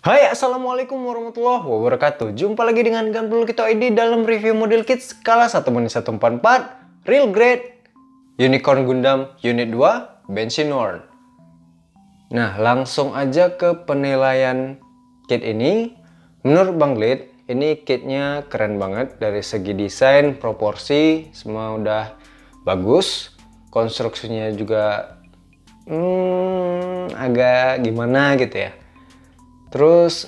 Hai, assalamualaikum warahmatullahi wabarakatuh. Jumpa lagi dengan Gunpul Kito ID dalam review model kit skala 1-144 Real Grade Unicorn Gundam Unit 2 Bensinworld. Nah, langsung aja ke penilaian kit ini. Menurut Bang Lid, ini kitnya keren banget dari segi desain, proporsi, semua udah bagus. Konstruksinya juga agak gimana gitu ya. Terus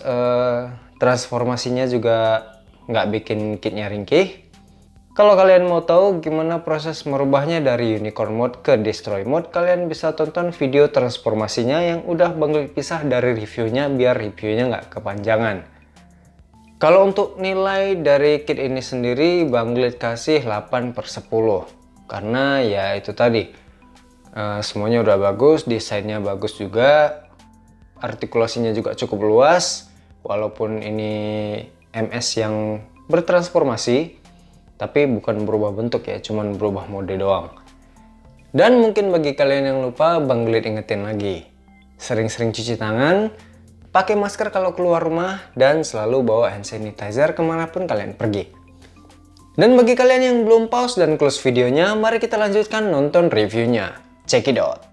transformasinya juga nggak bikin kitnya ringkih. Kalau kalian mau tahu gimana proses merubahnya dari Unicorn Mode ke Destroy Mode, kalian bisa tonton video transformasinya yang udah Bang Lid pisah dari reviewnya biar reviewnya nggak kepanjangan. Kalau untuk nilai dari kit ini sendiri, Bang Lid kasih 8/10. Karena ya itu tadi, semuanya udah bagus, desainnya bagus juga. Artikulasinya juga cukup luas, walaupun ini MS yang bertransformasi, tapi bukan berubah bentuk ya, cuman berubah mode doang. Dan mungkin bagi kalian yang lupa, Bang Lid ingetin lagi, sering-sering cuci tangan, pakai masker kalau keluar rumah, dan selalu bawa hand sanitizer kemanapun kalian pergi. Dan bagi kalian yang belum pause dan close videonya, mari kita lanjutkan nonton reviewnya. Check it out!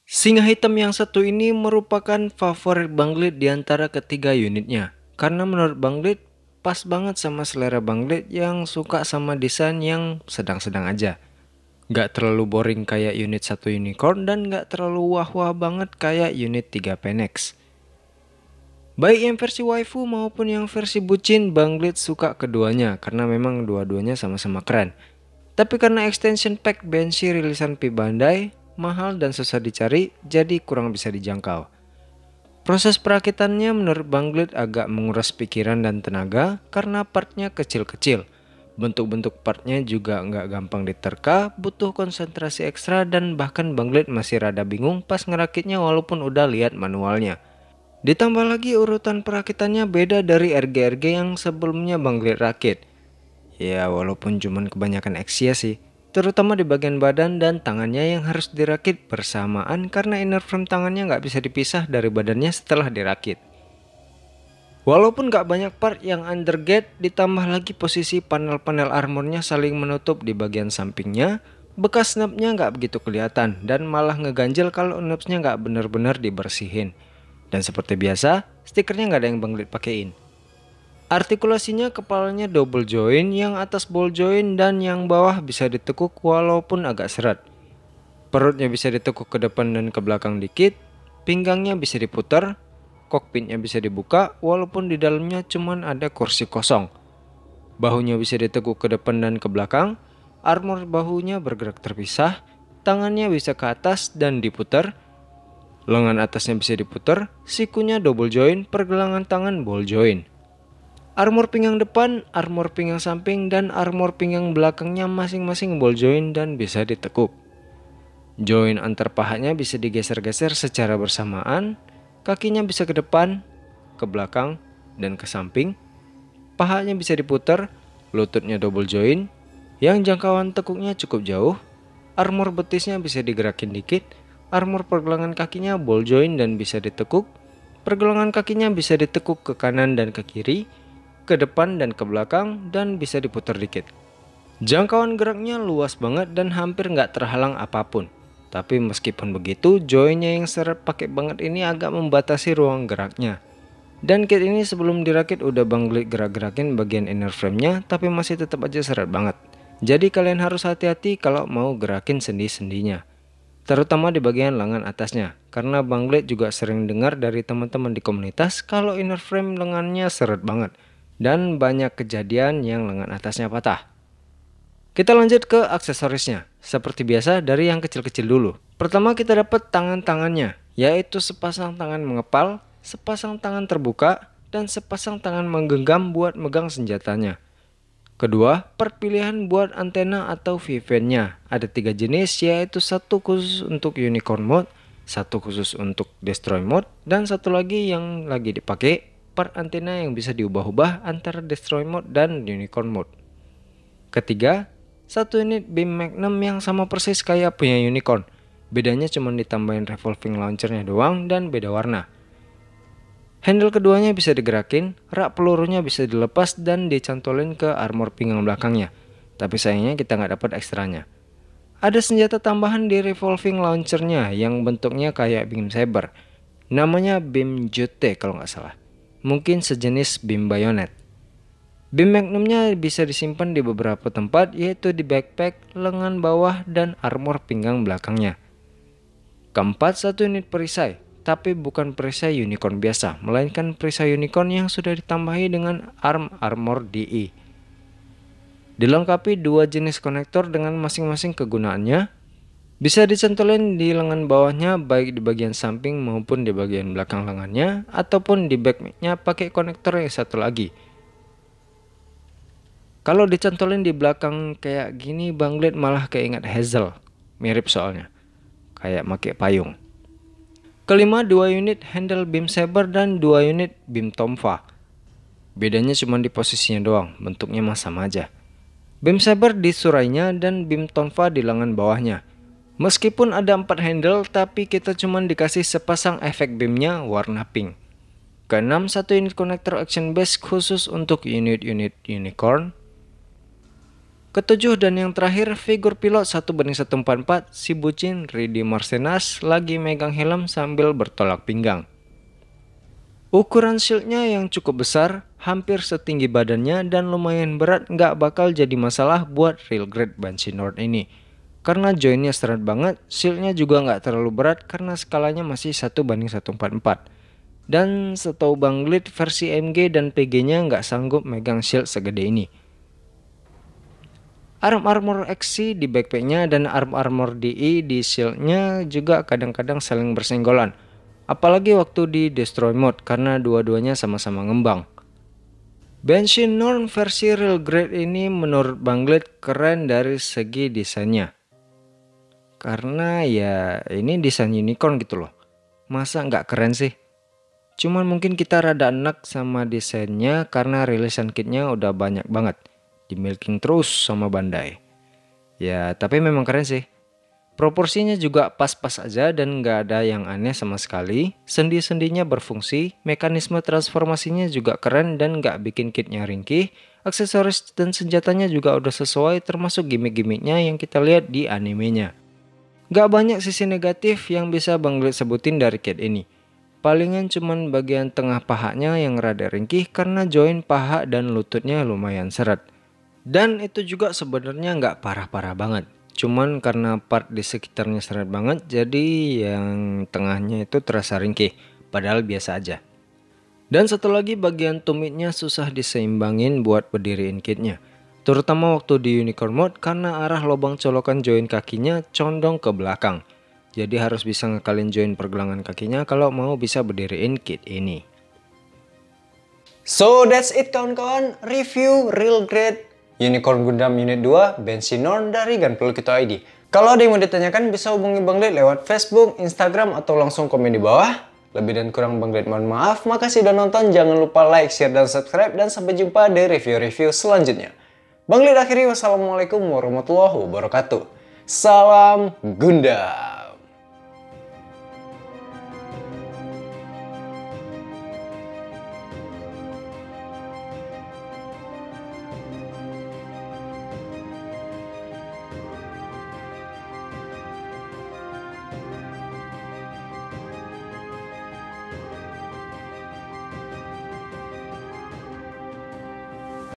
Singa hitam yang satu ini merupakan favorit Bang Lid di antara ketiga unitnya. Karena menurut Bang Lid, pas banget sama selera Bang Lid yang suka sama desain yang sedang-sedang aja. Gak terlalu boring kayak unit 1 Unicorn dan gak terlalu wah-wah banget kayak unit 3 Phoenix. Baik yang versi waifu maupun yang versi bucin, Bang Lid suka keduanya karena memang dua-duanya sama-sama keren. Tapi karena extension pack Banshee rilisan P Bandai mahal dan susah dicari, jadi kurang bisa dijangkau. Proses perakitannya menurut Bang Lid agak menguras pikiran dan tenaga karena partnya kecil-kecil. Bentuk-bentuk partnya juga nggak gampang diterka, butuh konsentrasi ekstra dan bahkan Bang Lid masih rada bingung pas ngerakitnya walaupun udah lihat manualnya. Ditambah lagi urutan perakitannya beda dari RG-RG yang sebelumnya Bang Lid rakit. Ya walaupun cuman kebanyakan Exia sih. Terutama di bagian badan dan tangannya yang harus dirakit bersamaan karena inner frame tangannya nggak bisa dipisah dari badannya setelah dirakit. Walaupun nggak banyak part yang undergate, ditambah lagi posisi panel-panel armornya saling menutup di bagian sampingnya, bekas snapnya nggak begitu kelihatan dan malah ngeganjel kalau snapnya nggak bener-bener dibersihin. Dan seperti biasa, stikernya nggak ada yang Bang Lid pakein. Artikulasinya kepalanya double join, yang atas ball join dan yang bawah bisa ditekuk walaupun agak seret. Perutnya bisa ditekuk ke depan dan ke belakang dikit, pinggangnya bisa diputar, kokpitnya bisa dibuka walaupun di dalamnya cuman ada kursi kosong. Bahunya bisa ditekuk ke depan dan ke belakang, armor bahunya bergerak terpisah, tangannya bisa ke atas dan diputar, lengan atasnya bisa diputar, sikunya double join, pergelangan tangan ball join. Armor pinggang depan, armor pinggang samping, dan armor pinggang belakangnya masing-masing ball join dan bisa ditekuk. Join antar pahanya bisa digeser-geser secara bersamaan, kakinya bisa ke depan, ke belakang, dan ke samping. Pahanya bisa diputar, lututnya double join, yang jangkauan tekuknya cukup jauh. Armor betisnya bisa digerakin dikit, armor pergelangan kakinya ball join dan bisa ditekuk. Pergelangan kakinya bisa ditekuk ke kanan dan ke kiri, ke depan dan ke belakang, dan bisa diputar dikit. Jangkauan geraknya luas banget dan hampir nggak terhalang apapun. Tapi meskipun begitu, joinnya yang seret pakai banget ini agak membatasi ruang geraknya. Dan kit ini sebelum dirakit udah Bang Lid gerak-gerakin bagian inner frame-nya, tapi masih tetap aja seret banget. Jadi kalian harus hati-hati kalau mau gerakin sendi-sendinya, terutama di bagian lengan atasnya. Karena Bang Lid juga sering dengar dari teman-teman di komunitas kalau inner frame lengannya seret banget. Dan banyak kejadian yang lengan atasnya patah. Kita lanjut ke aksesorisnya. Seperti biasa dari yang kecil-kecil dulu. Pertama kita dapat tangan-tangannya, yaitu sepasang tangan mengepal, sepasang tangan terbuka, dan sepasang tangan menggenggam buat megang senjatanya. Kedua, part pilihan buat antena atau VVN-nya. Ada 3 jenis, yaitu satu khusus untuk Unicorn Mode, satu khusus untuk Destroy Mode, dan satu lagi yang lagi dipakai, part antena yang bisa diubah-ubah antara Destroy Mode dan Unicorn Mode. Ketiga, satu unit beam magnum yang sama persis kayak punya Unicorn, Bedanya cuma ditambahin revolving launchernya doang dan beda warna. Handle keduanya bisa digerakin, rak pelurunya bisa dilepas dan dicantolin ke armor pinggang belakangnya. Tapi sayangnya kita nggak dapat ekstranya. Ada senjata tambahan di revolving launchernya yang bentuknya kayak beam saber. Namanya beam jute kalau nggak salah. Mungkin sejenis beam bayonet. Beam magnumnya bisa disimpan di beberapa tempat, yaitu di backpack, lengan bawah, dan armor pinggang belakangnya. Keempat, satu unit perisai, tapi bukan perisai unicorn biasa, melainkan perisai unicorn yang sudah ditambahi dengan armor DE. Dilengkapi dua jenis konektor dengan masing-masing kegunaannya. Bisa dicantolin di lengan bawahnya baik di bagian samping maupun di bagian belakang lengannya, ataupun di backpacknya pakai konektor yang satu lagi. Kalau dicantolin di belakang kayak gini, Bang Glade malah keinget Hazel. Mirip soalnya. Kayak pakai payung. Kelima, 2 unit handle beam saber dan 2 unit beam tonfa. Bedanya cuma di posisinya doang, bentuknya mah sama aja. Beam saber di surainya dan beam tonfa di lengan bawahnya. Meskipun ada 4 handle, tapi kita cuma dikasih sepasang efek beamnya warna pink. Keenam, 1 unit konektor action base khusus untuk unit-unit unicorn. Ketujuh dan yang terakhir, figur pilot 1:144, si bucin Ridi Marcenas lagi megang helm sambil bertolak pinggang. Ukuran shieldnya yang cukup besar, hampir setinggi badannya dan lumayan berat, nggak bakal jadi masalah buat real grade Banshee Nord ini. Karena joinnya seret banget, shieldnya juga nggak terlalu berat karena skalanya masih 1:144. Dan setahu Bang Glade, versi MG dan PG-nya nggak sanggup megang shield segede ini. Armor XC di backpacknya dan armor DE di shieldnya juga kadang-kadang saling bersenggolan. Apalagi waktu di destroy mode karena dua-duanya sama-sama ngembang. Banshee Nord versi real grade ini menurut Bang Glade keren dari segi desainnya. Karena ya ini desain unicorn gitu loh. Masa nggak keren sih? Cuman mungkin kita rada enak sama desainnya karena rilisan kitnya udah banyak banget. Di milking terus sama Bandai. Ya tapi memang keren sih. Proporsinya juga pas-pas aja dan nggak ada yang aneh sama sekali. Sendi-sendinya berfungsi, mekanisme transformasinya juga keren dan nggak bikin kitnya ringkih. Aksesoris dan senjatanya juga udah sesuai termasuk gimmick-gimmicknya yang kita lihat di animenya. Gak banyak sisi negatif yang bisa Bang Glade sebutin dari kit ini. Palingan cuman bagian tengah pahanya yang rada ringkih karena join paha dan lututnya lumayan seret. Dan itu juga sebenarnya nggak parah-parah banget. Cuman karena part di sekitarnya seret banget, jadi yang tengahnya itu terasa ringkih. Padahal biasa aja. Dan satu lagi bagian tumitnya susah diseimbangin buat berdiriin kitnya. Terutama waktu di unicorn mode karena arah lubang colokan join kakinya condong ke belakang. Jadi harus bisa ngekalin join pergelangan kakinya kalau mau bisa berdiriin kit ini. So that's it kawan-kawan, review real grade Unicorn Gundam Unit 2 Banshee Nord dari Gunpla Kito ID. Kalau ada yang mau ditanyakan bisa hubungi Bang Glade lewat Facebook, Instagram, atau langsung komen di bawah. Lebih dan kurang Bang Glade mohon maaf. Makasih udah nonton, jangan lupa like, share, dan subscribe. Dan sampai jumpa di review-review selanjutnya. Bang Glade akhiri, wassalamualaikum warahmatullahi wabarakatuh. Salam Gundam.